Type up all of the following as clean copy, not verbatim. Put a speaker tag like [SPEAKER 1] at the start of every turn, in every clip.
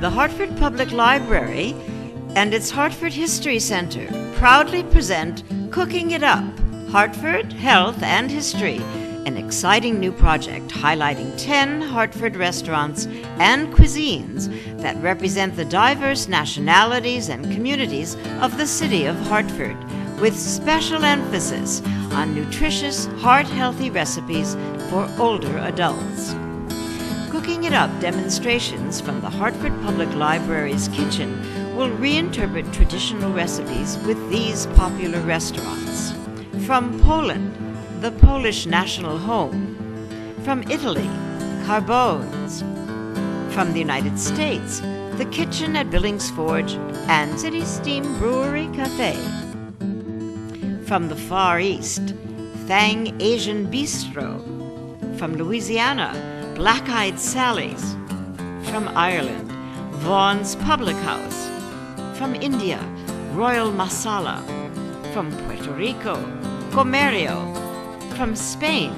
[SPEAKER 1] The Hartford Public Library and its Hartford History Center proudly present Cooking It Up, Hartford, Health, and History, an exciting new project highlighting 10 Hartford restaurants and cuisines that represent the diverse nationalities and communities of the city of Hartford, with special emphasis on nutritious, heart-healthy recipes for older adults. Cooking It Up demonstrations from the Hartford Public Library's kitchen will reinterpret traditional recipes with these popular restaurants. From Poland, the Polish National Home. From Italy, Carbone's. From the United States, the Kitchen at Billings Forge and City Steam Brewery Cafe. From the Far East, Fang Asian Bistro. From Louisiana, Black-Eyed Sally's. From Ireland, Vaughan's Public House. From India, Royal Masala. From Puerto Rico, Comerio. From Spain,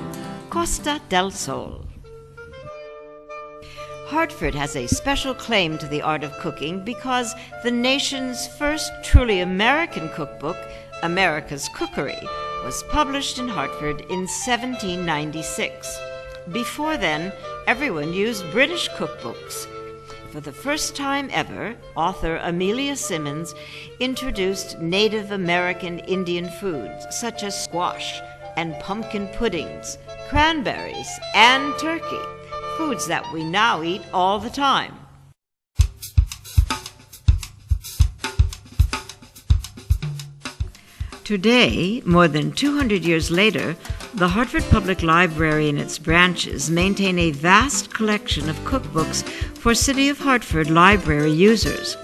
[SPEAKER 1] Costa del Sol. Hartford has a special claim to the art of cooking because the nation's first truly American cookbook, America's Cookery, was published in Hartford in 1796. Before then, everyone used British cookbooks. For the first time ever, author Amelia Simmons introduced Native American Indian foods such as squash and pumpkin puddings, cranberries, and turkey, foods that we now eat all the time. Today, more than 200 years later, the Hartford Public Library and its branches maintain a vast collection of cookbooks for City of Hartford library users.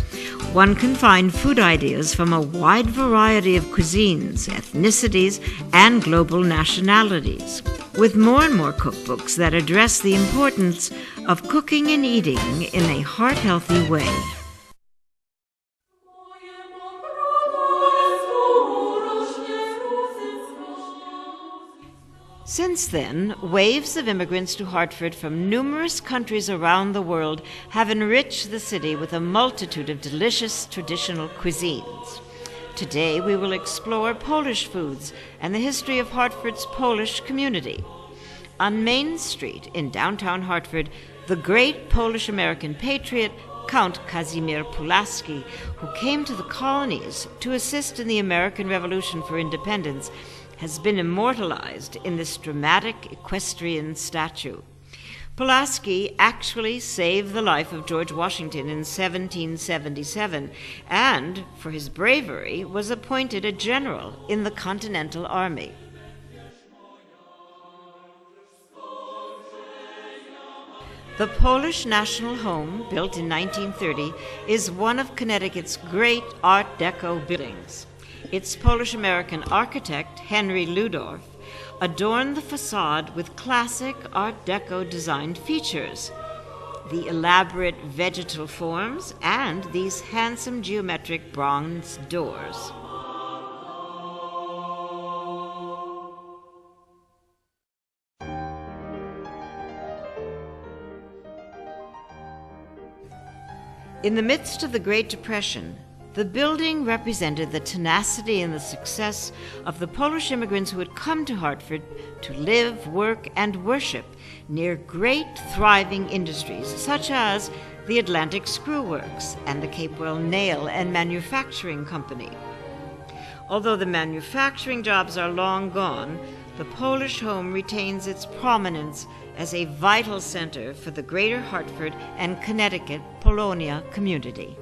[SPEAKER 1] One can find food ideas from a wide variety of cuisines, ethnicities, and global nationalities, with more and more cookbooks that address the importance of cooking and eating in a heart-healthy way. Since then, waves of immigrants to Hartford from numerous countries around the world have enriched the city with a multitude of delicious traditional cuisines. Today, we will explore Polish foods and the history of Hartford's Polish community. On Main Street in downtown Hartford, the great Polish-American patriot, Count Kazimierz Pulaski, who came to the colonies to assist in the American Revolution for Independence, has been immortalized in this dramatic equestrian statue. Pulaski actually saved the life of George Washington in 1777 and, for his bravery, was appointed a general in the Continental Army. The Polish National Home, built in 1930, is one of Connecticut's great Art Deco buildings. Its Polish-American architect, Henry Ludorf, adorned the facade with classic Art Deco designed features, the elaborate vegetal forms and these handsome geometric bronze doors. In the midst of the Great Depression, the building represented the tenacity and the success of the Polish immigrants who had come to Hartford to live, work, and worship near great thriving industries such as the Atlantic Screw Works and the Capewell Nail and Manufacturing Company. Although the manufacturing jobs are long gone, the Polish home retains its prominence as a vital center for the greater Hartford and Connecticut Polonia community.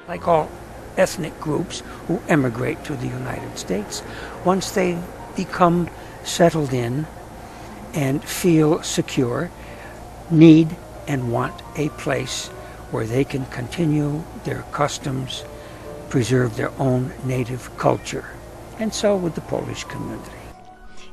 [SPEAKER 2] Like all ethnic groups who emigrate to the United States, once they become settled in and feel secure, need and want a place where they can continue their customs, preserve their own native culture. And so with the Polish community.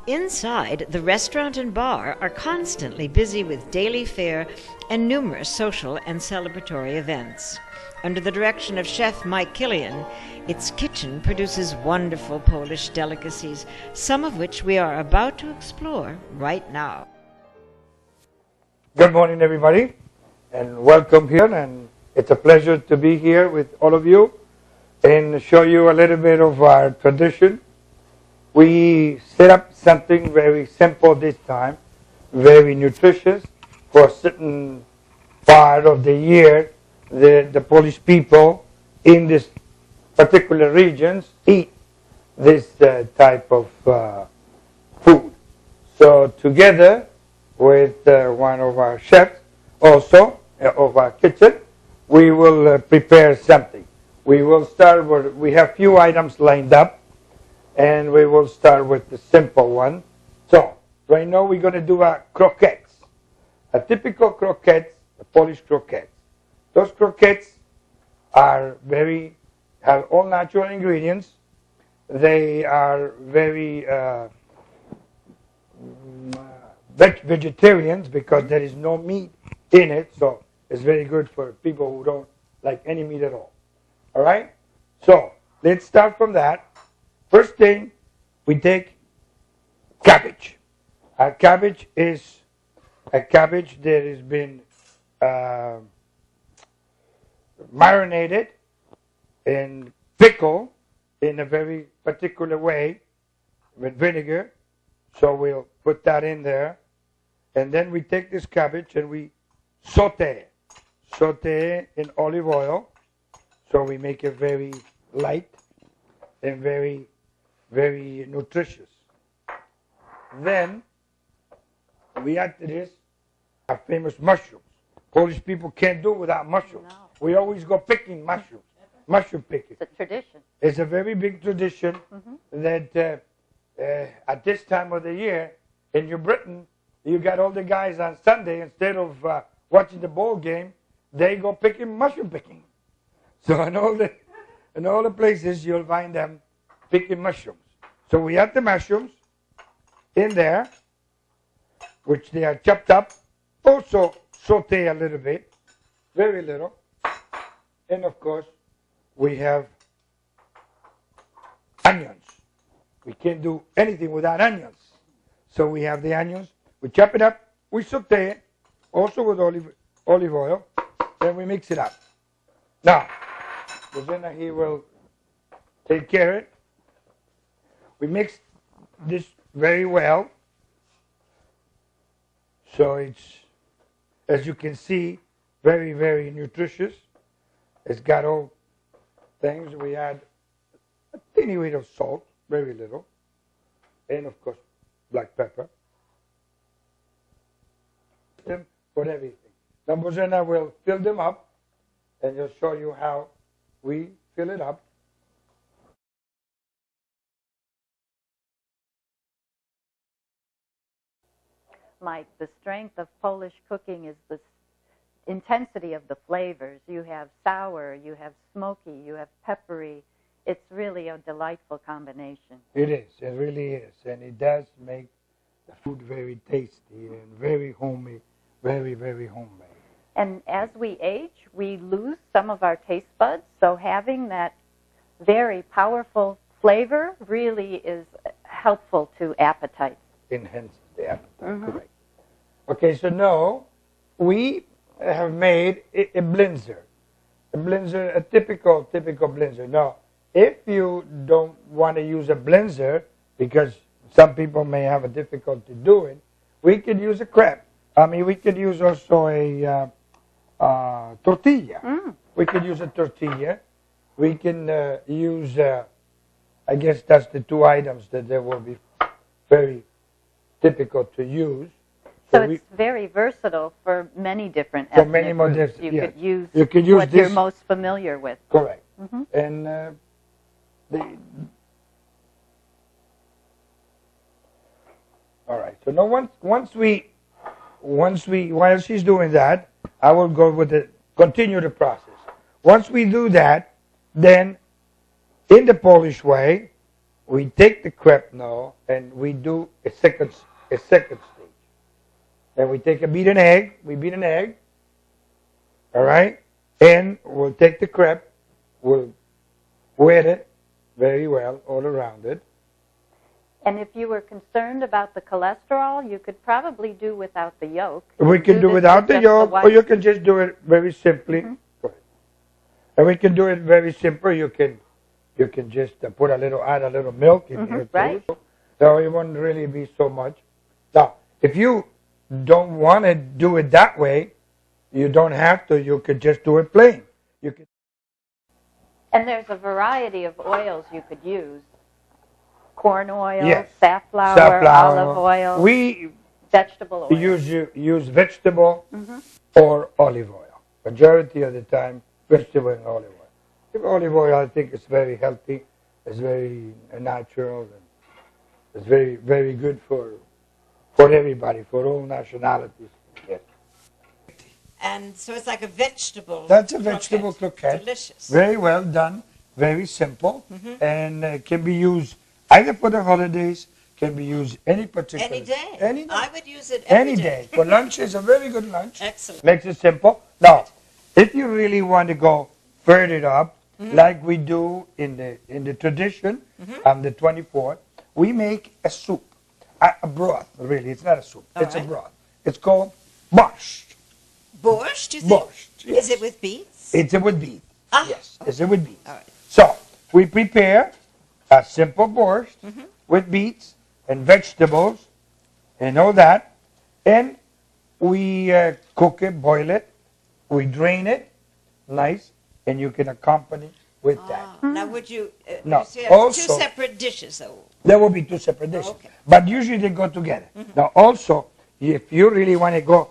[SPEAKER 1] Inside, the restaurant and bar are constantly busy with daily fare and numerous social and celebratory events. Under the direction of Chef Mike Killian, its kitchen produces wonderful Polish delicacies, some of which we are about to explore right now.
[SPEAKER 3] Good morning, everybody. and welcome here. And it's a pleasure to be here with all of you and show you a little bit of our tradition. We set up something very simple this time, very nutritious for a certain part of the year. The Polish people in this particular regions eat this type of food. So together with one of our chefs also of our kitchen, we will prepare something. We will start with, we have few items lined up, and we will start with the simple one. So right now we're going to do our croquettes. A typical croquettes, the Polish croquettes. Those croquettes are have all natural ingredients. They are very vegetarians because there is no meat in it, so it's very good for people who don't like any meat at all. All right? So let's start from that. First thing, we take cabbage. Our cabbage is a cabbage that has been marinated and pickled in a very particular way with vinegar. So we'll put that in there. And then we take this cabbage and we saute in olive oil. So we make it very light and very, very nutritious. Then we add to this our famous mushrooms. Polish people can't do without mushrooms. No. We always go picking mushrooms, mushroom picking.
[SPEAKER 4] It's a tradition.
[SPEAKER 3] It's a very big tradition that at this time of the year in New Britain, you got all the guys on Sunday, instead of watching the ball game, they go picking mushroom picking. So in all the places, you'll find them picking mushrooms. So we add the mushrooms in there, which they are chopped up. Also saute a little bit, very little. And of course, we have onions. We can't do anything without onions. So we have the onions. We chop it up. We saute it, also with olive oil. Then we mix it up. Now, Rosanna here will take care of it. We mix this very well. So it's, as you can see, very, very nutritious. It's got all things. We add a teeny bit of salt, very little, and of course black pepper. Them for everything. Now Rosanna will fill them up, and he'll show you how we fill it up.
[SPEAKER 4] Mike, the strength of Polish cooking is the intensity of the flavors. You have sour, you have smoky, you have peppery. It's really a delightful combination.
[SPEAKER 3] It is. It really is. And it does make the food very tasty and very homey, very, very homemade.
[SPEAKER 4] And as we age, we lose some of our taste buds, so having that very powerful flavor really is helpful to appetites.
[SPEAKER 3] Enhances the appetite, correct. Okay, so now we have made a blender. A typical blender. Now, if you don't want to use a blender, because some people may have a difficulty doing, we could use a crepe. I mean, we could use also a tortilla. We could use a tortilla. We can use, I guess that's the two items that they will be very typical to use.
[SPEAKER 4] So it's very versatile for many different ethnic groups. You could use what you're most familiar with.
[SPEAKER 3] Correct. And all right. So now while she's doing that, I will go with continue the process. Once we do that, then in the Polish way, we take the crepe now and we do a second stage. Then we take a beaten egg. We beat an egg. All right? And we'll take the crepe. We'll wet it very well all around it.
[SPEAKER 4] And if you were concerned about the cholesterol, you could probably do without the yolk.
[SPEAKER 3] We can do
[SPEAKER 4] this
[SPEAKER 3] without
[SPEAKER 4] with
[SPEAKER 3] the
[SPEAKER 4] just
[SPEAKER 3] yolk,
[SPEAKER 4] white.
[SPEAKER 3] or you can just do it very simply. Go ahead. And we can do it very simple. You can just add a little milk in here too.
[SPEAKER 4] Right.
[SPEAKER 3] So it won't really be so much. Now, if you don't want to do it that way, you don't have to. You could just do it plain. You could.
[SPEAKER 4] And there's a variety of oils you could use. Corn oil,
[SPEAKER 3] Yes.
[SPEAKER 4] safflower, olive oil,
[SPEAKER 3] We
[SPEAKER 4] vegetable oil.
[SPEAKER 3] use vegetable or olive oil. Majority of the time, vegetable and olive oil. If olive oil, I think, is very healthy. It's very natural. And it's very, very good for everybody, for all nationalities. Yes.
[SPEAKER 1] And so it's like a vegetable.
[SPEAKER 3] That's a vegetable croquette.
[SPEAKER 1] Delicious.
[SPEAKER 3] Very well done. Very simple, and can be used either for the holidays. Can be used any particular
[SPEAKER 1] Any day.
[SPEAKER 3] Any day.
[SPEAKER 1] I would use it
[SPEAKER 3] Any
[SPEAKER 1] every
[SPEAKER 3] day. For lunch is a very good lunch.
[SPEAKER 1] Excellent.
[SPEAKER 3] Makes it simple. Now, if you really want to go further up, like we do in the tradition on the 24th, we make a soup, a broth. Really, it's not a soup.
[SPEAKER 1] All
[SPEAKER 3] it's a
[SPEAKER 1] right.
[SPEAKER 3] broth. It's called borscht.
[SPEAKER 1] Borscht, you think?
[SPEAKER 3] Borscht. Yes.
[SPEAKER 1] Is it with beets?
[SPEAKER 3] It's with beef.
[SPEAKER 1] Ah.
[SPEAKER 3] Yes, it's with beef.
[SPEAKER 1] All right.
[SPEAKER 3] So we prepare a simple borscht with beets and vegetables and all that, and we cook it, boil it, we drain it, nice, and you can accompany with that.
[SPEAKER 1] Now, would you?
[SPEAKER 3] No,
[SPEAKER 1] You see, two
[SPEAKER 3] also-
[SPEAKER 1] separate dishes, though.
[SPEAKER 3] There will be two separate dishes,
[SPEAKER 1] Okay.
[SPEAKER 3] but usually they go together. Now, also, if you really want to go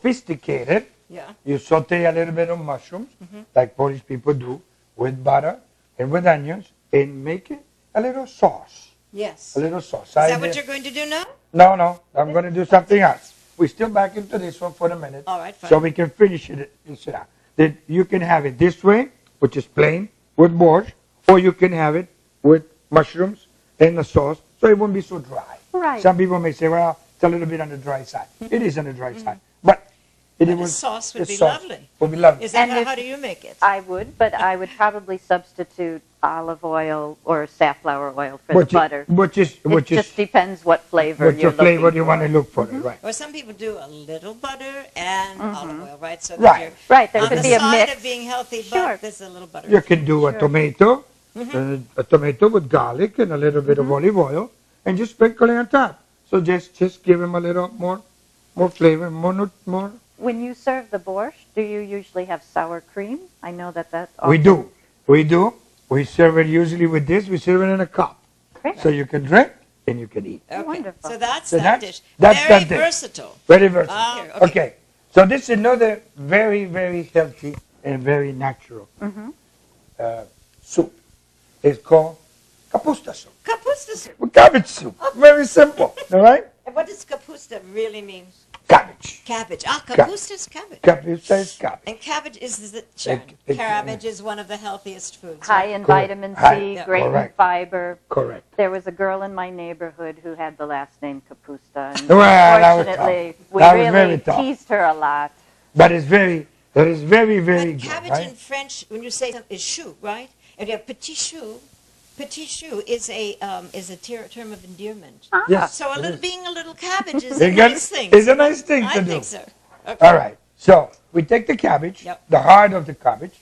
[SPEAKER 3] sophisticated,
[SPEAKER 1] Yeah.
[SPEAKER 3] you saute a little bit of mushrooms, like Polish people do, with butter and with onions, and make it a little sauce.
[SPEAKER 1] Yes.
[SPEAKER 3] A little sauce.
[SPEAKER 1] Is that what you're going to do now?
[SPEAKER 3] No, I'm going to do something else. We're still back into this one for a minute,
[SPEAKER 1] All right, fine.
[SPEAKER 3] so we can finish it and sit down. Then you can have it this way, which is plain, with borscht, or you can have it with mushrooms and the sauce, so it won't be so dry.
[SPEAKER 4] Right.
[SPEAKER 3] Some people may say, well, it's a little bit on the dry side. It is on the dry side, but it
[SPEAKER 1] And the
[SPEAKER 3] will-
[SPEAKER 1] sauce would
[SPEAKER 3] the
[SPEAKER 1] be
[SPEAKER 3] sauce
[SPEAKER 1] lovely.
[SPEAKER 3] Would be lovely.
[SPEAKER 1] Is that
[SPEAKER 4] And if-
[SPEAKER 1] how do you make it?
[SPEAKER 4] I would, but I would probably substitute olive oil or safflower oil for
[SPEAKER 3] Which
[SPEAKER 4] the butter.
[SPEAKER 3] Which
[SPEAKER 4] It just depends what flavor
[SPEAKER 3] what's
[SPEAKER 4] you're
[SPEAKER 3] your flavor
[SPEAKER 4] looking
[SPEAKER 3] you want to
[SPEAKER 4] for.
[SPEAKER 3] look for, it, right?
[SPEAKER 1] Or some people do a little butter and olive oil, right? So that
[SPEAKER 3] Right.
[SPEAKER 1] you're
[SPEAKER 4] Right, there
[SPEAKER 1] on
[SPEAKER 4] could
[SPEAKER 1] the
[SPEAKER 4] be a
[SPEAKER 1] side
[SPEAKER 4] mix.
[SPEAKER 1] of being healthy,
[SPEAKER 4] Sure.
[SPEAKER 1] but there's a little butter.
[SPEAKER 3] You can do a tomato, a tomato with garlic and a little bit of olive oil, and just sprinkle it on top. So just give them a little more flavor, more.
[SPEAKER 4] When you serve the borscht, do you usually have sour cream? I know that.
[SPEAKER 3] We do. We serve it usually with this. We serve it in a cup,
[SPEAKER 4] Great.
[SPEAKER 3] so you can drink and you can eat.
[SPEAKER 1] Okay.
[SPEAKER 4] Wonderful.
[SPEAKER 1] So that's
[SPEAKER 3] So
[SPEAKER 1] that
[SPEAKER 3] that's-
[SPEAKER 1] dish.
[SPEAKER 3] that's
[SPEAKER 1] Very
[SPEAKER 3] that dish.
[SPEAKER 1] versatile.
[SPEAKER 3] Very versatile.
[SPEAKER 1] Ah, okay.
[SPEAKER 3] Okay. So this is another very, very healthy and very natural soup. It's called kapusta soup.
[SPEAKER 1] Kapusta soup.
[SPEAKER 3] Cabbage soup. Very simple. All right?
[SPEAKER 1] And what does kapusta really mean?
[SPEAKER 3] Cabbage.
[SPEAKER 1] Cabbage. Ah, kapusta is cabbage.
[SPEAKER 3] Kapusta is cabbage.
[SPEAKER 1] And cabbage is the
[SPEAKER 3] It-
[SPEAKER 1] cabbage is one of the healthiest foods.
[SPEAKER 4] High
[SPEAKER 1] right?
[SPEAKER 4] in
[SPEAKER 3] Correct.
[SPEAKER 4] vitamin C,
[SPEAKER 3] High-
[SPEAKER 1] Yeah.
[SPEAKER 4] great in
[SPEAKER 3] Correct.
[SPEAKER 4] fiber.
[SPEAKER 3] Correct.
[SPEAKER 4] There was a girl in my neighborhood who had the last name Kapusta. And
[SPEAKER 3] Well, that was
[SPEAKER 4] unfortunately,
[SPEAKER 3] tough.
[SPEAKER 4] we
[SPEAKER 3] That was
[SPEAKER 4] really
[SPEAKER 3] very tough.
[SPEAKER 4] teased her a lot.
[SPEAKER 3] But it's very, very
[SPEAKER 1] But
[SPEAKER 3] good,
[SPEAKER 1] cabbage in
[SPEAKER 3] right?
[SPEAKER 1] French, when you say is chou, right? And you have petit chou. Petit chou is a term of endearment.
[SPEAKER 3] Yes.
[SPEAKER 1] So
[SPEAKER 3] it is.
[SPEAKER 1] being a little cabbage is a
[SPEAKER 3] It got-
[SPEAKER 1] nice thing.
[SPEAKER 3] It's a nice thing
[SPEAKER 1] I
[SPEAKER 3] to do.
[SPEAKER 1] think so. Okay.
[SPEAKER 3] All right. So we take the cabbage,
[SPEAKER 1] Yep.
[SPEAKER 3] the heart of the cabbage,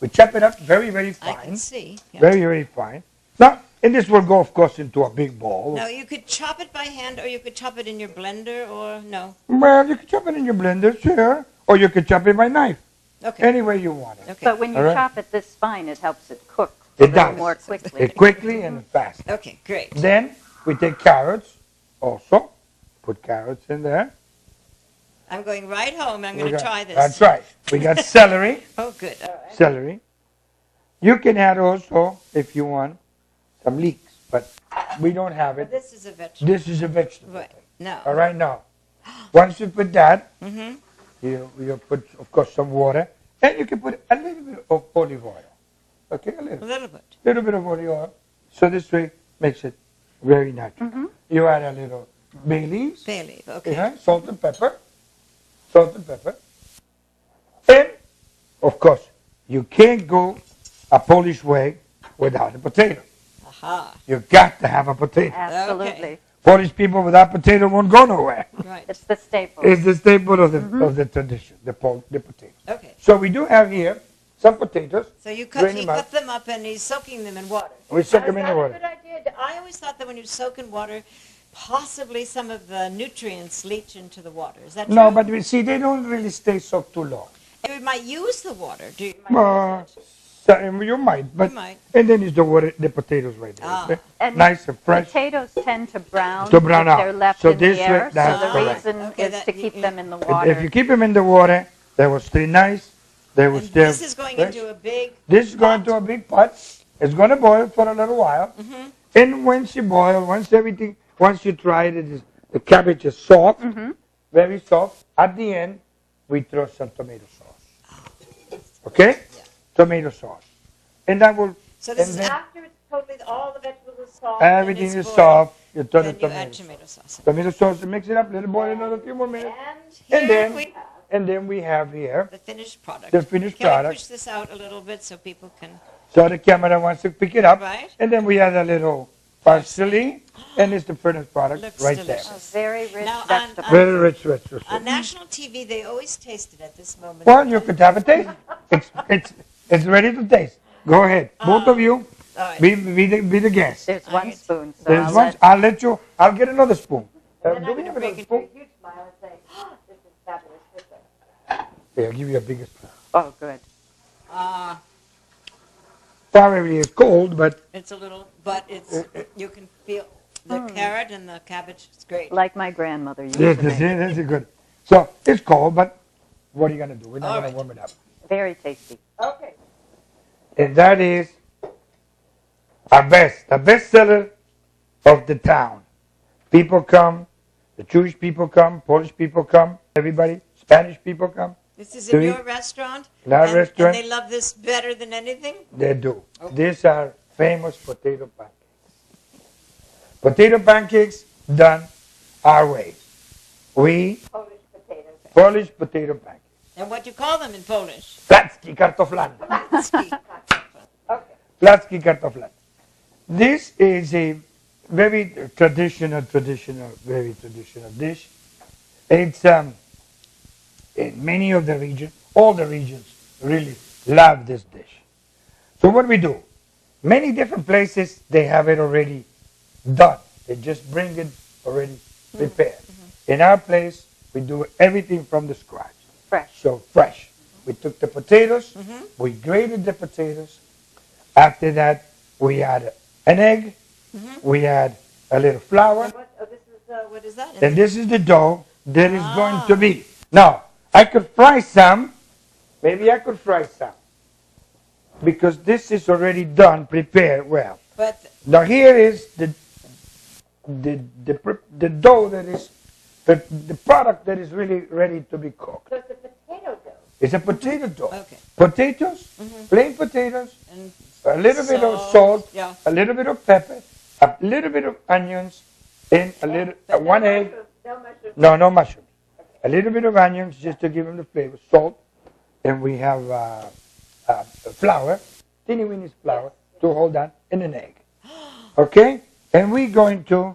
[SPEAKER 3] we chop it up very, very
[SPEAKER 1] I
[SPEAKER 3] fine.
[SPEAKER 1] can see. Yeah.
[SPEAKER 3] Very, very fine. Now, and this will go, of course, into a big bowl.
[SPEAKER 1] Now you could chop it by hand, or you could chop it in your blender, or no.
[SPEAKER 3] Well, you can chop it in your blender, sure, or you can chop it by knife.
[SPEAKER 1] Okay.
[SPEAKER 3] Any way you want it.
[SPEAKER 1] Okay.
[SPEAKER 4] But when you
[SPEAKER 3] All right.
[SPEAKER 4] chop it this fine, it helps it cook
[SPEAKER 3] It
[SPEAKER 4] a little
[SPEAKER 3] does.
[SPEAKER 4] more quickly.
[SPEAKER 3] It quickly and fast.
[SPEAKER 1] Okay. Great.
[SPEAKER 3] Then we take carrots also. Put carrots in there.
[SPEAKER 1] I'm going right home. I'm
[SPEAKER 3] We
[SPEAKER 1] going to
[SPEAKER 3] got-
[SPEAKER 1] try this.
[SPEAKER 3] That's right. We got celery.
[SPEAKER 1] Oh, good. All right.
[SPEAKER 3] Celery. You can add also, if you want, some leeks, but we don't have it.
[SPEAKER 1] This is a vegetable.
[SPEAKER 3] This is a vegetable.
[SPEAKER 1] Right. No.
[SPEAKER 3] All right, now, once you put that,
[SPEAKER 1] Mm-hmm.
[SPEAKER 3] you put, of course, some water, and you can put a little bit of olive oil. Okay, a
[SPEAKER 1] A
[SPEAKER 3] little
[SPEAKER 1] little bit.
[SPEAKER 3] bit of olive oil. So this way makes it very natural. You add a little bay leaves,
[SPEAKER 1] Bay leaf. Okay.
[SPEAKER 3] salt and pepper, and of course, you can't go a Polish way without a potato.
[SPEAKER 1] Aha.
[SPEAKER 3] You got to have a potato.
[SPEAKER 4] Absolutely.
[SPEAKER 1] Okay.
[SPEAKER 3] Polish people without potato won't go nowhere.
[SPEAKER 1] Right.
[SPEAKER 4] It's the staple.
[SPEAKER 3] It's the staple of the tradition, the potato.
[SPEAKER 1] Okay.
[SPEAKER 3] So we do have here some potatoes.
[SPEAKER 1] So you
[SPEAKER 3] Drain
[SPEAKER 1] he
[SPEAKER 3] them out.
[SPEAKER 1] cut them up and he's soaking them in water.
[SPEAKER 3] We soak
[SPEAKER 1] Now,
[SPEAKER 3] them
[SPEAKER 1] is
[SPEAKER 3] in the
[SPEAKER 1] that a
[SPEAKER 3] water.
[SPEAKER 1] good idea? I always thought that when you soak in water, possibly some of the nutrients leach into the water. Is that true?
[SPEAKER 3] No, but we see they don't really stay soaked too long.
[SPEAKER 1] You might use the water. Do you?
[SPEAKER 3] So you might, but
[SPEAKER 1] You might.
[SPEAKER 3] and then it's the water, the potatoes right there.
[SPEAKER 1] Ah.
[SPEAKER 3] Okay?
[SPEAKER 4] And
[SPEAKER 3] Nice and fresh.
[SPEAKER 4] Potatoes tend to brown,
[SPEAKER 3] To brown
[SPEAKER 4] if
[SPEAKER 3] out.
[SPEAKER 4] they're left
[SPEAKER 3] So
[SPEAKER 4] in
[SPEAKER 3] this
[SPEAKER 4] the
[SPEAKER 3] way-
[SPEAKER 4] air.
[SPEAKER 3] that's
[SPEAKER 4] So the
[SPEAKER 3] correct.
[SPEAKER 4] reason
[SPEAKER 1] Okay,
[SPEAKER 4] is
[SPEAKER 1] that
[SPEAKER 4] to
[SPEAKER 1] you-
[SPEAKER 4] keep them in the
[SPEAKER 3] If
[SPEAKER 4] water.
[SPEAKER 3] you keep them in the water, they will stay nice. They will
[SPEAKER 1] And
[SPEAKER 3] stay
[SPEAKER 1] this is going
[SPEAKER 3] fresh.
[SPEAKER 1] into a big.
[SPEAKER 3] This is going
[SPEAKER 1] pot.
[SPEAKER 3] to a big pot. It's going to boil for a little while.
[SPEAKER 1] Mm-hmm.
[SPEAKER 3] And once you boil, once you try it, the cabbage is soft, very soft. At the end, we throw some tomato sauce. Okay?
[SPEAKER 1] Yeah.
[SPEAKER 3] Tomato sauce. And that will,
[SPEAKER 1] So this
[SPEAKER 3] and
[SPEAKER 1] is
[SPEAKER 3] then
[SPEAKER 1] after it's totally all the vegetables are soft.
[SPEAKER 3] everything
[SPEAKER 1] and
[SPEAKER 3] is
[SPEAKER 1] it's
[SPEAKER 3] soft. You throw the
[SPEAKER 1] Then you add
[SPEAKER 3] tomato.
[SPEAKER 1] tomato sauce.
[SPEAKER 3] Tomato sauce, mix it up, let it boil another few more minutes.
[SPEAKER 1] And here
[SPEAKER 3] And then,
[SPEAKER 1] we have
[SPEAKER 3] we have here
[SPEAKER 1] the finished product.
[SPEAKER 3] the finished
[SPEAKER 1] Can we
[SPEAKER 3] product.
[SPEAKER 1] push this out a little bit so people can?
[SPEAKER 3] So the camera wants to pick it up.
[SPEAKER 1] Right.
[SPEAKER 3] And then we add a little parsley, and it's the finished product
[SPEAKER 1] Looks
[SPEAKER 3] right
[SPEAKER 1] delicious.
[SPEAKER 4] Oh, very rich
[SPEAKER 1] Now,
[SPEAKER 4] vegetables.
[SPEAKER 3] there. Very rich, rich, rich.
[SPEAKER 1] On national TV, they always taste it at this moment.
[SPEAKER 3] Well, you could have a taste. It's ready to taste. Go ahead, both of you.
[SPEAKER 1] All right.
[SPEAKER 3] Be the guest.
[SPEAKER 4] There's one spoon, so
[SPEAKER 3] There's
[SPEAKER 4] I'll
[SPEAKER 3] one.
[SPEAKER 4] let-
[SPEAKER 3] I'll let you. I'll get another spoon.
[SPEAKER 1] Then
[SPEAKER 3] Do
[SPEAKER 1] I'm
[SPEAKER 3] we
[SPEAKER 1] going
[SPEAKER 3] have
[SPEAKER 1] to break
[SPEAKER 3] another
[SPEAKER 1] into a
[SPEAKER 3] spoon?
[SPEAKER 1] huge smile and say, oh, this is fabulous.
[SPEAKER 3] Yeah, I'll give you a bigger spoon.
[SPEAKER 4] Oh, good.
[SPEAKER 3] Probably it's cold, but
[SPEAKER 1] It's a little, but it's you can feel the carrot and the cabbage. It's great.
[SPEAKER 4] Like my grandmother used
[SPEAKER 3] yes,
[SPEAKER 4] to make.
[SPEAKER 3] that's good. So it's cold, but what are you gonna do? We're not
[SPEAKER 1] All
[SPEAKER 3] gonna
[SPEAKER 1] right.
[SPEAKER 3] warm it up.
[SPEAKER 4] Very tasty.
[SPEAKER 1] Okay.
[SPEAKER 3] And that is the best seller of the town. People come, the Jewish people come, Polish people come, everybody, Spanish people come.
[SPEAKER 1] This is
[SPEAKER 3] Do
[SPEAKER 1] in
[SPEAKER 3] we-
[SPEAKER 1] your restaurant?
[SPEAKER 3] In our
[SPEAKER 1] and,
[SPEAKER 3] restaurant.
[SPEAKER 1] And they love this better than anything?
[SPEAKER 3] They do. These are famous potato pancakes. Potato pancakes done our way. We
[SPEAKER 1] Polish potatoes.
[SPEAKER 3] Polish potato pancakes.
[SPEAKER 1] And what do you call them in Polish?
[SPEAKER 3] Placki kartoflane.
[SPEAKER 1] Okay.
[SPEAKER 3] Placki kartoflane. This is a very traditional dish. It's in many of the regions, all the regions really love this dish. So what we do, many different places they have it already done. They just bring it already prepared. In our place, we do everything from the scratch.
[SPEAKER 4] Fresh.
[SPEAKER 3] So fresh. We took the potatoes, we grated the potatoes. After that, we add an egg, we add a little flour,
[SPEAKER 1] What is that?
[SPEAKER 3] and this is the dough that is going to be. Now, I could fry some. Maybe I could fry some. Because this is already done, prepared well.
[SPEAKER 1] But
[SPEAKER 3] Now here is the dough that is, the product that is really ready to be cooked.
[SPEAKER 1] so it's a potato dough.
[SPEAKER 3] It's a potato dough.
[SPEAKER 1] Okay.
[SPEAKER 3] Potatoes, plain potatoes,
[SPEAKER 1] And
[SPEAKER 3] a little bit of
[SPEAKER 1] Salt,
[SPEAKER 3] salt,
[SPEAKER 1] yeah.
[SPEAKER 3] a little bit of pepper, a little bit of onions, and a little one egg. No mushrooms. A little bit of onions just to give them the flavor. Salt, and we have flour, teeny weeny flour to hold that, and an egg. Okay, and we're going to.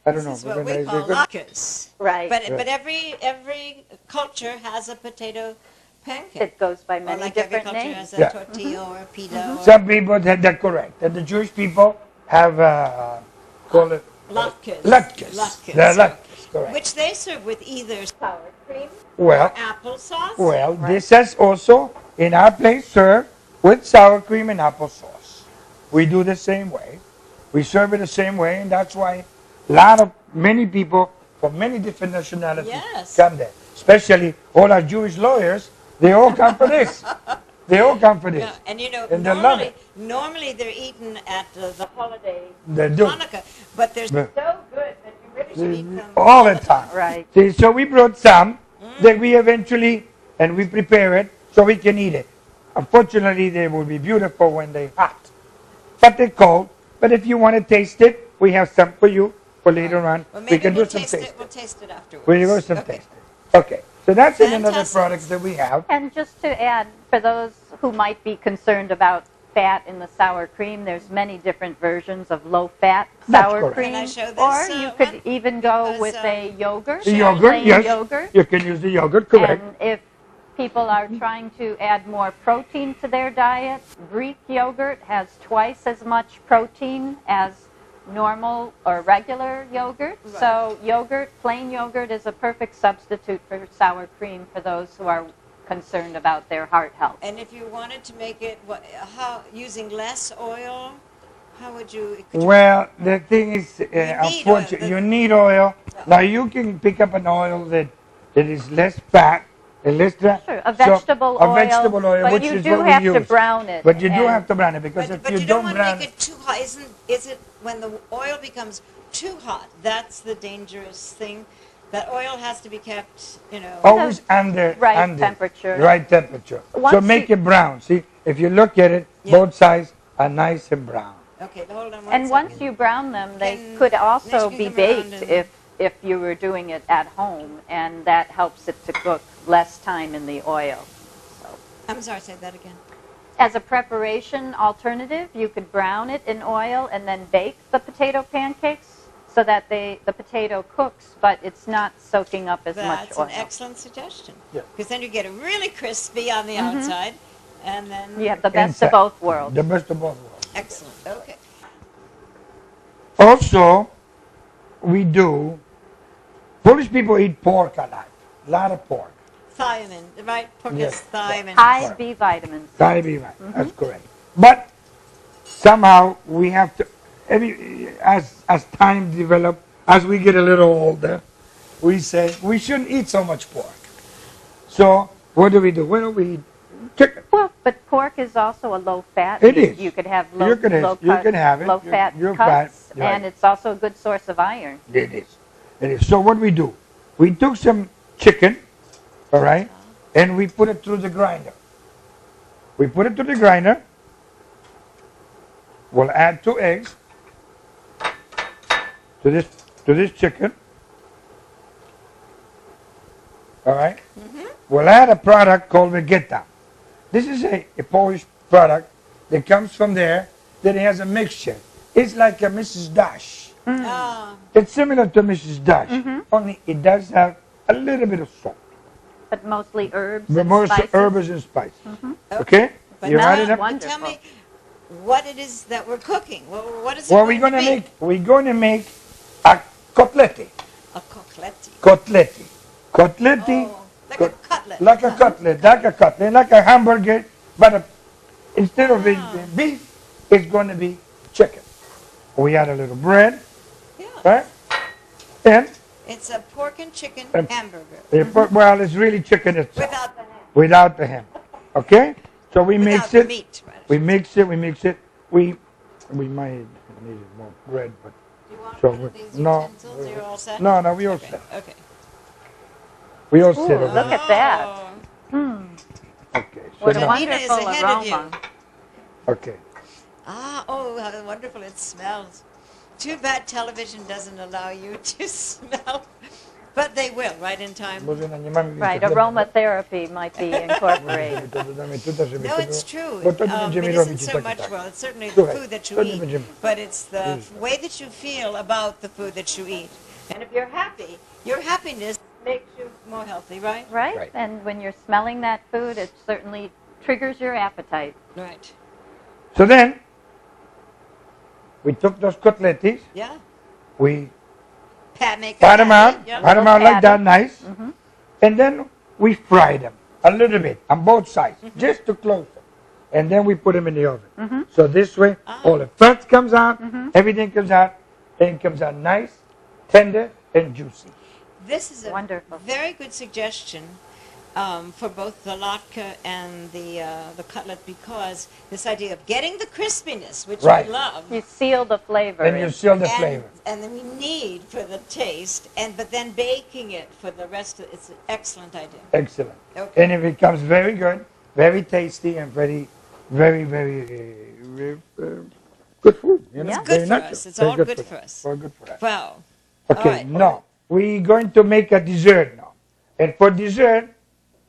[SPEAKER 3] I don't know.
[SPEAKER 1] this is
[SPEAKER 3] we're
[SPEAKER 1] what we
[SPEAKER 3] gonna-
[SPEAKER 1] call latkes.
[SPEAKER 4] Right.
[SPEAKER 1] But every culture has a potato pancake.
[SPEAKER 4] It goes by
[SPEAKER 1] Or
[SPEAKER 4] many
[SPEAKER 1] like every
[SPEAKER 4] different
[SPEAKER 1] culture
[SPEAKER 4] names.
[SPEAKER 1] has a
[SPEAKER 3] Yeah.
[SPEAKER 1] tortilla or a pita or
[SPEAKER 3] Some people that they're correct, and the Jewish people have call it
[SPEAKER 1] latkes.
[SPEAKER 3] latkes. They're
[SPEAKER 1] so-
[SPEAKER 3] latkes, correct.
[SPEAKER 1] Which they serve with either sour cream
[SPEAKER 3] Well,
[SPEAKER 1] or applesauce.
[SPEAKER 3] Well, this is also in our place served with sour cream and applesauce. We do the same way. We serve it the same way, and that's why many people from many different nationalities
[SPEAKER 1] Yes.
[SPEAKER 3] come there. Especially all our Jewish lawyers, they all come for this. They all come for this.
[SPEAKER 1] Yeah, and you know,
[SPEAKER 3] And they love
[SPEAKER 1] normally they're eaten at the holiday
[SPEAKER 3] They do.
[SPEAKER 1] Hanukkah, but they're so
[SPEAKER 3] Yeah.
[SPEAKER 1] good that you really should eat them
[SPEAKER 3] All the time.
[SPEAKER 4] Right.
[SPEAKER 3] See, so we brought some that we eventually, and we prepare it so we can eat it. Unfortunately, they will be beautiful when they're hot. But they're cold. But if you want to taste it, we have some for you for later on.
[SPEAKER 1] Well,
[SPEAKER 3] We
[SPEAKER 1] maybe
[SPEAKER 3] can
[SPEAKER 1] we'll
[SPEAKER 3] do some
[SPEAKER 1] taste
[SPEAKER 3] tasting.
[SPEAKER 1] it. We'll taste it afterwards.
[SPEAKER 3] We'll do some
[SPEAKER 1] Okay.
[SPEAKER 3] tasting. Okay. So that's in another
[SPEAKER 1] Fantastic.
[SPEAKER 3] product that we have.
[SPEAKER 4] And just to add, for those who might be concerned about fat in the sour cream. There's many different versions of low-fat
[SPEAKER 3] That's
[SPEAKER 4] sour
[SPEAKER 3] correct.
[SPEAKER 4] cream.
[SPEAKER 1] Can I show this,
[SPEAKER 4] Or you could
[SPEAKER 1] one?
[SPEAKER 4] even go
[SPEAKER 1] Because,
[SPEAKER 4] with a yogurt,
[SPEAKER 3] The yogurt,
[SPEAKER 4] plain
[SPEAKER 3] yes.
[SPEAKER 4] yogurt.
[SPEAKER 3] You can use the yogurt, correct.
[SPEAKER 4] And if people are trying to add more protein to their diet, Greek yogurt has twice as much protein as normal or regular yogurt.
[SPEAKER 1] Right.
[SPEAKER 4] So yogurt, plain yogurt, is a perfect substitute for sour cream for those who are concerned about their heart health.
[SPEAKER 1] And if you wanted to make it, using less oil, how would you?
[SPEAKER 3] Well, the thing is,
[SPEAKER 1] need
[SPEAKER 3] unfortunately,
[SPEAKER 1] oil.
[SPEAKER 3] you need oil. Now, you can pick up an oil that is less fat and less
[SPEAKER 4] Sure, a vegetable oil,
[SPEAKER 3] a vegetable oil,
[SPEAKER 4] but
[SPEAKER 3] which
[SPEAKER 4] you
[SPEAKER 3] is
[SPEAKER 4] do
[SPEAKER 3] what we
[SPEAKER 4] have
[SPEAKER 3] use.
[SPEAKER 4] to brown it.
[SPEAKER 3] But you do
[SPEAKER 4] and-
[SPEAKER 3] have to brown it, because
[SPEAKER 1] But,
[SPEAKER 3] if
[SPEAKER 1] but
[SPEAKER 3] you,
[SPEAKER 1] you
[SPEAKER 3] don't
[SPEAKER 1] want to
[SPEAKER 3] brown
[SPEAKER 1] make it too hot. Is it when the oil becomes too hot? That's the dangerous thing. That oil has to be kept,
[SPEAKER 3] always under
[SPEAKER 4] right temperature.
[SPEAKER 3] Right temperature. So
[SPEAKER 4] Once
[SPEAKER 3] make
[SPEAKER 4] you-
[SPEAKER 3] it brown. See, if you look at it,
[SPEAKER 1] Yeah.
[SPEAKER 3] both sides are nice and brown.
[SPEAKER 1] Okay, hold on one
[SPEAKER 4] And once
[SPEAKER 1] second.
[SPEAKER 4] you brown them, they
[SPEAKER 1] Can-
[SPEAKER 4] could also
[SPEAKER 1] next
[SPEAKER 4] be
[SPEAKER 1] you come around
[SPEAKER 4] baked
[SPEAKER 1] and-
[SPEAKER 4] if you were doing it at home, and that helps it to cook less time in the oil. So,
[SPEAKER 1] I'm sorry, say that again.
[SPEAKER 4] as a preparation alternative, you could brown it in oil and then bake the potato pancakes so that the potato cooks, but it's not soaking up as much
[SPEAKER 1] That's
[SPEAKER 4] oil.
[SPEAKER 1] an excellent suggestion.
[SPEAKER 3] Yeah.
[SPEAKER 1] Because then you get it really crispy on the outside, and then
[SPEAKER 4] You have the best
[SPEAKER 3] Inside.
[SPEAKER 4] of both worlds.
[SPEAKER 3] The best of both worlds.
[SPEAKER 1] excellent. Okay.
[SPEAKER 3] Also, Polish people eat pork a lot of pork.
[SPEAKER 1] Thiamine, right? Pork
[SPEAKER 3] Yes.
[SPEAKER 1] is thiamine.
[SPEAKER 4] High B vitamins.
[SPEAKER 3] Diabetes, that's correct. But somehow we have to, as time develops, as we get a little older, we say we shouldn't eat so much pork. So what do? Well, we eat chicken.
[SPEAKER 4] Well, but pork is also a low fat.
[SPEAKER 3] It
[SPEAKER 4] meat.
[SPEAKER 3] is.
[SPEAKER 4] You could have low,
[SPEAKER 3] You can have-
[SPEAKER 4] low
[SPEAKER 3] you can have it.
[SPEAKER 4] low fat
[SPEAKER 3] You're
[SPEAKER 4] cuts,
[SPEAKER 3] fat, right.
[SPEAKER 4] and it's also a good source of iron.
[SPEAKER 3] It is. It is. So what we do? We took some chicken, all right, and we put it through the grinder. We put it through the grinder. We'll add 2 eggs to this chicken. All right. We'll add a product called vegeta. This is a Polish product that comes from there that has a mixture. It's like a Mrs. Dash.
[SPEAKER 1] Ah,
[SPEAKER 3] It's similar to Mrs. Dash, only it does have a little bit of salt.
[SPEAKER 4] But mostly herbs
[SPEAKER 3] But
[SPEAKER 4] and
[SPEAKER 3] most
[SPEAKER 4] spices.
[SPEAKER 3] herbs and spices. Okay?
[SPEAKER 1] but
[SPEAKER 3] You
[SPEAKER 1] now,
[SPEAKER 3] add it up?
[SPEAKER 4] Wonderful.
[SPEAKER 1] tell me what it is that we're cooking. What is it
[SPEAKER 3] Well,
[SPEAKER 1] going to be?
[SPEAKER 3] we're gonna make a cotletti.
[SPEAKER 1] A cockletti.
[SPEAKER 3] Cotletti. Cotletti.
[SPEAKER 1] Oh, like a cutlet.
[SPEAKER 3] Like a cutlet, like a hamburger, but instead of it being beef, it's gonna be chicken. We add a little bread,
[SPEAKER 1] Yeah.
[SPEAKER 3] right? And,
[SPEAKER 1] It's a pork and chicken
[SPEAKER 3] Um,
[SPEAKER 1] hamburger.
[SPEAKER 3] well, it's really chicken itself.
[SPEAKER 1] Without the ham.
[SPEAKER 3] Without the ham. Okay? So we
[SPEAKER 1] Without
[SPEAKER 3] mix
[SPEAKER 1] the
[SPEAKER 3] it.
[SPEAKER 1] meat. Right?
[SPEAKER 3] We mix it. We might need more bread, but
[SPEAKER 1] Do you want
[SPEAKER 3] so
[SPEAKER 1] one of these
[SPEAKER 3] no,
[SPEAKER 1] utensils? You're all set?
[SPEAKER 3] no, we all
[SPEAKER 1] Okay.
[SPEAKER 3] set.
[SPEAKER 1] Okay.
[SPEAKER 3] We all
[SPEAKER 4] Ooh,
[SPEAKER 3] set
[SPEAKER 4] look
[SPEAKER 3] over there.
[SPEAKER 4] at that.
[SPEAKER 1] Oh.
[SPEAKER 3] Okay. So
[SPEAKER 4] What a
[SPEAKER 3] now,
[SPEAKER 1] Nina is
[SPEAKER 4] wonderful
[SPEAKER 1] ahead of you.
[SPEAKER 4] aroma.
[SPEAKER 3] okay.
[SPEAKER 1] Oh, how wonderful it smells. Too bad television doesn't allow you to smell. But they will, right in time.
[SPEAKER 4] Right, aromatherapy might be incorporated.
[SPEAKER 1] No, it's true.
[SPEAKER 3] But to
[SPEAKER 1] It
[SPEAKER 3] będziemy
[SPEAKER 1] isn't
[SPEAKER 3] robić i
[SPEAKER 1] so
[SPEAKER 3] tak, i
[SPEAKER 1] much,
[SPEAKER 3] tak.
[SPEAKER 1] well, it's certainly the
[SPEAKER 3] Słuchaj,
[SPEAKER 1] food that
[SPEAKER 3] to
[SPEAKER 1] you
[SPEAKER 3] nie
[SPEAKER 1] eat,
[SPEAKER 3] będziemy.
[SPEAKER 1] but it's the way that you feel about the food that you eat. And if you're happy, your happiness makes you more healthy, right?
[SPEAKER 4] Right?
[SPEAKER 3] Right.
[SPEAKER 4] And when you're smelling that food, it certainly triggers your appetite.
[SPEAKER 1] Right.
[SPEAKER 3] So then, we took those cotlettis,
[SPEAKER 1] Yeah.
[SPEAKER 3] we
[SPEAKER 1] Make a
[SPEAKER 3] pat them out,
[SPEAKER 1] patty, yeah.
[SPEAKER 3] pat them out like that,
[SPEAKER 4] patty.
[SPEAKER 3] nice, and then we fry them a little bit on both sides, just to close them, and then we put them in the oven. So this way, all the fat comes out, everything comes out, and it comes out nice, tender, and juicy.
[SPEAKER 1] This is a
[SPEAKER 4] Wonderful.
[SPEAKER 1] very good suggestion for both the latke and the cutlet, because this idea of getting the crispiness, which
[SPEAKER 3] Right.
[SPEAKER 1] we love,
[SPEAKER 4] You seal the flavor.
[SPEAKER 3] And you
[SPEAKER 4] in.
[SPEAKER 3] seal the flavor.
[SPEAKER 1] and then we need for the taste, but then baking it for the rest of it's an excellent idea.
[SPEAKER 3] Excellent.
[SPEAKER 1] Okay.
[SPEAKER 3] And it becomes very good, very tasty, and very, very, good food. You know?
[SPEAKER 4] Yeah.
[SPEAKER 1] Good
[SPEAKER 3] Very
[SPEAKER 1] for
[SPEAKER 3] natural.
[SPEAKER 1] us. It's
[SPEAKER 3] Very
[SPEAKER 1] all good
[SPEAKER 3] for
[SPEAKER 1] for
[SPEAKER 3] us.
[SPEAKER 1] us.
[SPEAKER 3] Very good for us.
[SPEAKER 1] Wow.
[SPEAKER 3] Okay,
[SPEAKER 1] All right.
[SPEAKER 3] now we're going to make a dessert now. And for dessert,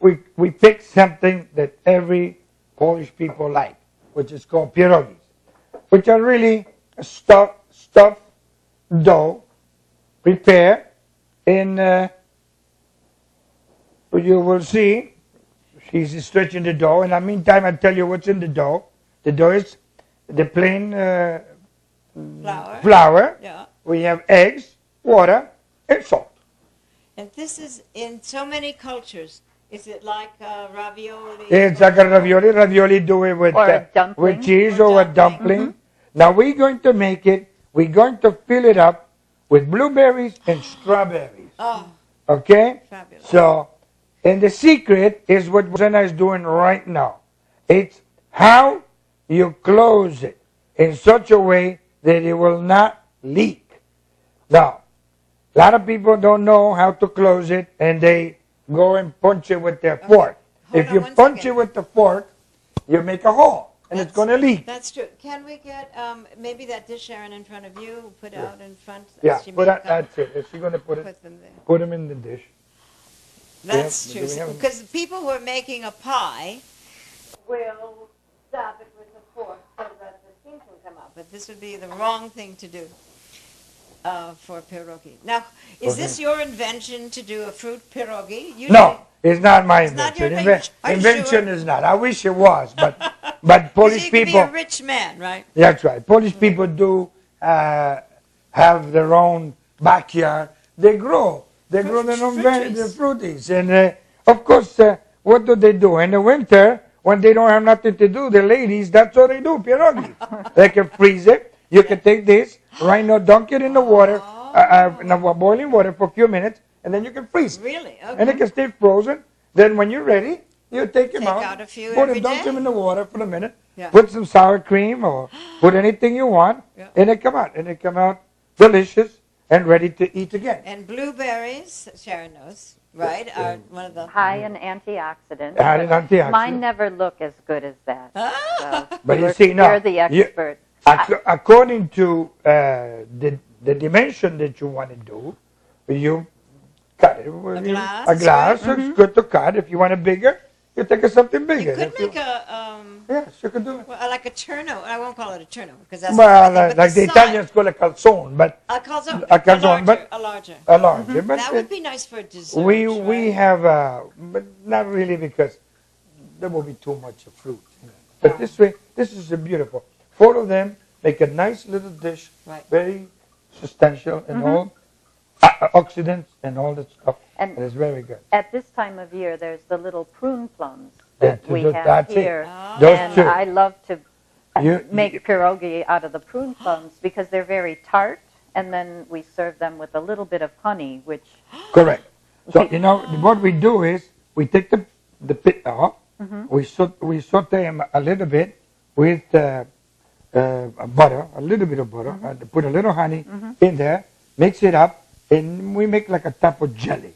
[SPEAKER 3] we pick something that every Polish people like. which is called pierogies, which are really a stuffed dough prepared in, you will see, she's stretching the dough. In the meantime, I'll tell you what's in the dough. The dough is the plain flour.
[SPEAKER 1] Yeah.
[SPEAKER 3] We have eggs, water, and salt.
[SPEAKER 1] And this is in so many cultures. Is it like ravioli?
[SPEAKER 3] It's like a ravioli. Ravioli do it with cheese or a dumpling.
[SPEAKER 1] Mm-hmm.
[SPEAKER 3] Now we're going to make it, we're going to fill it up with blueberries and strawberries.
[SPEAKER 1] Oh,
[SPEAKER 3] okay?
[SPEAKER 1] fabulous.
[SPEAKER 3] So, and the secret is what Rosanna is doing right now. It's how you close it in such a way that it will not leak. Now, a lot of people don't know how to close it, and they go and punch it with their fork. If you punch it with the fork, you make a hole, and it's going to leak.
[SPEAKER 1] That's true. Can we get maybe that dish, Sharon, in front of you, put out in front?
[SPEAKER 3] Yeah, that's it. Is she going to put
[SPEAKER 1] them there?
[SPEAKER 3] Put them in the dish.
[SPEAKER 1] That's
[SPEAKER 3] Yeah,
[SPEAKER 1] true. Because people who are making a pie will stop it with a fork so that the steam can come out. But this would be the wrong thing to do for pierogi. Now, is this your invention to do a fruit pierogi? Usually,
[SPEAKER 3] No, it's not my
[SPEAKER 1] not your
[SPEAKER 3] invention.
[SPEAKER 1] invention. Are you
[SPEAKER 3] Invention
[SPEAKER 1] sure?
[SPEAKER 3] is not. I wish it was, but Polish
[SPEAKER 1] you could
[SPEAKER 3] people.
[SPEAKER 1] be a rich man, right?
[SPEAKER 3] That's right. Polish people do have their own backyard. They grow their own the fruities, and of course, what do? In the winter, when they don't have nothing to do, the ladies, that's what they do, pierogi. They can freeze it. You can take this right now, dunk it in the water, in the boiling water for a few minutes, and then you can freeze it.
[SPEAKER 1] Really? Okay.
[SPEAKER 3] And it can stay frozen. Then when you're ready, you take them
[SPEAKER 1] out a few
[SPEAKER 3] put
[SPEAKER 1] every
[SPEAKER 3] them, dunk
[SPEAKER 1] day?
[SPEAKER 3] them in the water for a minute,
[SPEAKER 1] Yeah.
[SPEAKER 3] put some sour cream or put anything you want,
[SPEAKER 1] Yeah.
[SPEAKER 3] and they come out. And they come out delicious and ready to eat again.
[SPEAKER 1] And blueberries, Sharon knows, right, are one of the...
[SPEAKER 4] High in antioxidants.
[SPEAKER 3] High in antioxidants.
[SPEAKER 4] Mine never look as good as that. So
[SPEAKER 3] But you see, now,
[SPEAKER 4] you're the expert.
[SPEAKER 3] according to the dimension that you want to do, you cut it with
[SPEAKER 1] glass,
[SPEAKER 3] a glass.
[SPEAKER 1] right?
[SPEAKER 3] So it's good to cut. If you want it bigger, you take something
[SPEAKER 1] You
[SPEAKER 3] bigger.
[SPEAKER 1] could
[SPEAKER 3] If
[SPEAKER 1] make a...
[SPEAKER 3] yes, you can do it.
[SPEAKER 1] well, like a turno. I won't call it a turno because that's
[SPEAKER 3] Well,
[SPEAKER 1] but
[SPEAKER 3] like the Italians call it calzone, but
[SPEAKER 1] A calzone,
[SPEAKER 3] a calzone, but
[SPEAKER 1] a larger.
[SPEAKER 3] a larger. But
[SPEAKER 1] That would be nice for dessert.
[SPEAKER 3] we
[SPEAKER 1] right?
[SPEAKER 3] have, but not really because there will be too much of fruit. But this way, this is a beautiful. 4 of them make a nice little dish,
[SPEAKER 1] Right.
[SPEAKER 3] very substantial and all oxidants and all that stuff.
[SPEAKER 4] And
[SPEAKER 3] it's very good.
[SPEAKER 4] at this time of year, there's the little prune plums
[SPEAKER 3] That-
[SPEAKER 4] that we
[SPEAKER 3] that-
[SPEAKER 4] have
[SPEAKER 3] that's it.
[SPEAKER 4] here.
[SPEAKER 3] Those
[SPEAKER 4] And
[SPEAKER 3] two.
[SPEAKER 4] I love to
[SPEAKER 3] You-
[SPEAKER 4] make pierogi out of the prune plums because they're very tart, and then we serve them with a little bit of honey, which
[SPEAKER 3] Correct. So, what we do is we take the pit off, we saute them a little bit with butter, a little bit of butter, and put a little honey in there, mix it up, and we make like a type of jelly.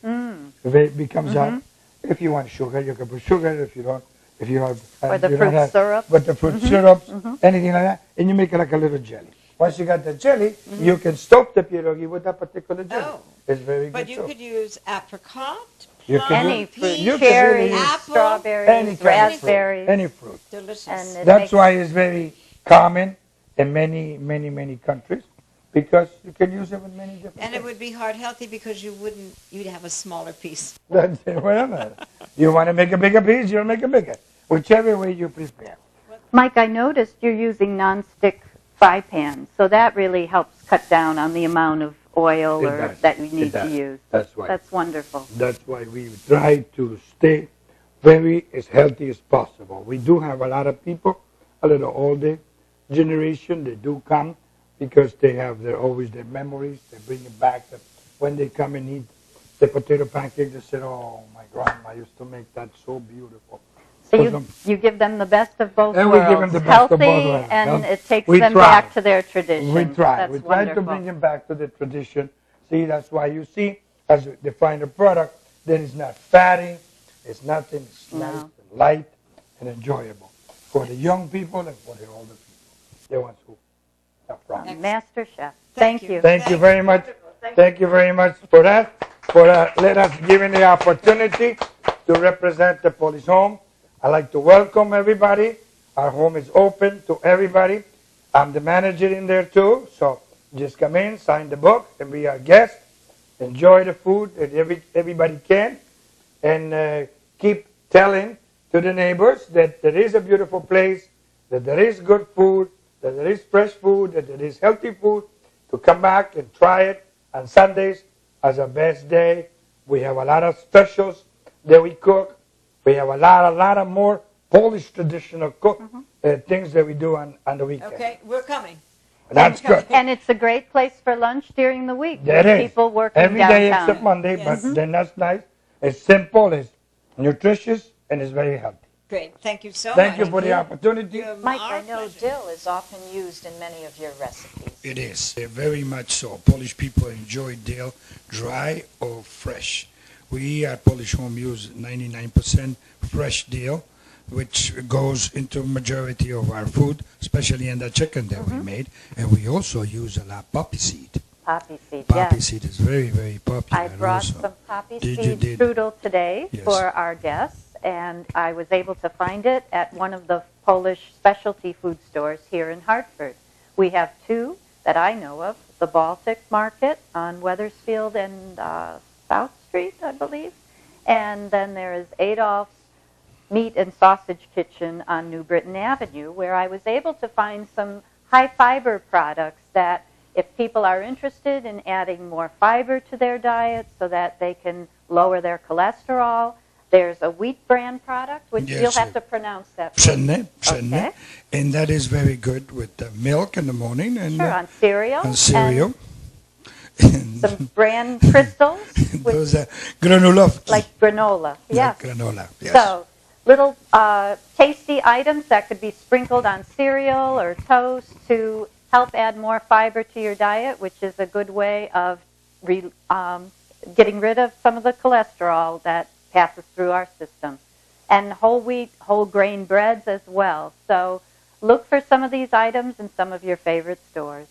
[SPEAKER 3] It becomes out. If you want sugar, you can put sugar. If you don't, if you have,
[SPEAKER 4] or the
[SPEAKER 3] you don't
[SPEAKER 4] fruit
[SPEAKER 3] have-
[SPEAKER 4] syrup.
[SPEAKER 3] but the fruit syrups, anything like that, and you make it like a little jelly. Once you got the jelly, you can stuff the pierogi with that particular jelly.
[SPEAKER 1] Oh.
[SPEAKER 3] It's very
[SPEAKER 1] But
[SPEAKER 3] good.
[SPEAKER 1] you could use apricot,
[SPEAKER 3] You
[SPEAKER 1] plum,
[SPEAKER 3] can
[SPEAKER 4] Any
[SPEAKER 3] do-
[SPEAKER 4] fruit,
[SPEAKER 3] you can
[SPEAKER 4] cherries,
[SPEAKER 3] really use
[SPEAKER 1] apple,
[SPEAKER 4] strawberries,
[SPEAKER 3] any kind of fruit,
[SPEAKER 4] raspberries,
[SPEAKER 3] any fruit.
[SPEAKER 1] delicious.
[SPEAKER 4] and it
[SPEAKER 3] That's
[SPEAKER 4] makes,
[SPEAKER 3] why it's very common in many countries, because you can use it with many different
[SPEAKER 1] And it
[SPEAKER 3] things.
[SPEAKER 1] would be heart healthy because you'd have a smaller piece.
[SPEAKER 3] That's it. Whatever. You want to make a bigger piece, you'll make it bigger. Whichever way you prepare.
[SPEAKER 4] Mike, I noticed you're using nonstick fry pans, so that really helps cut down on the amount of oil
[SPEAKER 3] It does.
[SPEAKER 4] that you
[SPEAKER 3] It
[SPEAKER 4] need to
[SPEAKER 3] does.
[SPEAKER 4] use.
[SPEAKER 3] That's why.
[SPEAKER 4] That's wonderful.
[SPEAKER 3] That's why we try to stay very as healthy as possible. We do have a lot of people, a little older generation, they do come because they have always their memories. They bring it back. When they come and eat the potato pancake, they say, "Oh, my grandma used to make that so beautiful."
[SPEAKER 4] So you give them the best of both
[SPEAKER 3] And we
[SPEAKER 4] worlds,
[SPEAKER 3] give them the best
[SPEAKER 4] healthy,
[SPEAKER 3] of both worlds.
[SPEAKER 4] and it takes
[SPEAKER 3] We
[SPEAKER 4] them
[SPEAKER 3] try.
[SPEAKER 4] back to their tradition.
[SPEAKER 3] We try.
[SPEAKER 4] That's
[SPEAKER 3] We try
[SPEAKER 4] wonderful.
[SPEAKER 3] to bring them back to the tradition. See, that's why you see, as we define the product, then it's not fatty, it's nothing, it's nice and light and enjoyable for the young people and for the older people, the ones who have problems.
[SPEAKER 4] Master Chef, thank you.
[SPEAKER 3] Thank you very much. Thank you very much for that, for let us giving the opportunity to represent the Polish home. I'd like to welcome everybody. Our home is open to everybody. I'm the manager in there too, so just come in, sign the book, and be our guest. Enjoy the food that everybody can, and keep telling to the neighbors that there is a beautiful place, that there is good food, that there is fresh food, that there is healthy food, to come back and try it. On Sundays as our best day. We have a lot of specials that we cook. We have a lot of more Polish traditional things that we do on the weekend.
[SPEAKER 1] Okay, we're coming.
[SPEAKER 3] That's good.
[SPEAKER 4] And it's a great place for lunch during the week.
[SPEAKER 3] That
[SPEAKER 4] with
[SPEAKER 3] is.
[SPEAKER 4] People working
[SPEAKER 3] Every
[SPEAKER 4] downtown.
[SPEAKER 3] day except Monday,
[SPEAKER 1] Yes.
[SPEAKER 3] but then that's nice. It's simple, it's nutritious, and it's very healthy.
[SPEAKER 1] Great, thank you so
[SPEAKER 3] Thank
[SPEAKER 1] much.
[SPEAKER 3] you for the opportunity.
[SPEAKER 1] You're
[SPEAKER 5] Mike,
[SPEAKER 1] our
[SPEAKER 5] I know
[SPEAKER 1] pleasure.
[SPEAKER 5] dill is often used in many of your recipes.
[SPEAKER 6] It is, very much so. Polish people enjoy dill, dry or fresh. We at Polish Home use 99% fresh dill, which goes into majority of our food, especially in the chicken that we made. And we also use a lot poppy seed.
[SPEAKER 4] Poppy seed,
[SPEAKER 6] Poppy
[SPEAKER 4] yes.
[SPEAKER 6] seed is very, very popular.
[SPEAKER 4] I brought
[SPEAKER 6] also.
[SPEAKER 4] some poppy
[SPEAKER 6] Did you
[SPEAKER 4] seed
[SPEAKER 6] did?
[SPEAKER 4] strudel today
[SPEAKER 6] Yes.
[SPEAKER 4] for our guests, and I was able to find it at one of the Polish specialty food stores here in Hartford. We have two that I know of, the Baltic Market on Weathersfield and South Street, I believe, and then there is Adolph's Meat and Sausage Kitchen on New Britain Avenue, where I was able to find some high-fiber products that if people are interested in adding more fiber to their diet so that they can lower their cholesterol, there's a wheat bran product, which
[SPEAKER 6] Yes,
[SPEAKER 4] you'll have
[SPEAKER 6] sir.
[SPEAKER 4] to pronounce that for me.
[SPEAKER 6] Pшenne,
[SPEAKER 4] Okay.
[SPEAKER 6] and that is very good with the milk in the morning and
[SPEAKER 4] Sure, on cereal.
[SPEAKER 6] on cereal.
[SPEAKER 4] And some bran crystals with,
[SPEAKER 6] Those are granulowki.
[SPEAKER 4] like granola. Yes.
[SPEAKER 6] Like granola, yes.
[SPEAKER 4] So, little tasty items that could be sprinkled on cereal or toast to help add more fiber to your diet, which is a good way of getting rid of some of the cholesterol that passes through our system. And whole wheat, whole grain breads as well. So look for some of these items in some of your favorite stores.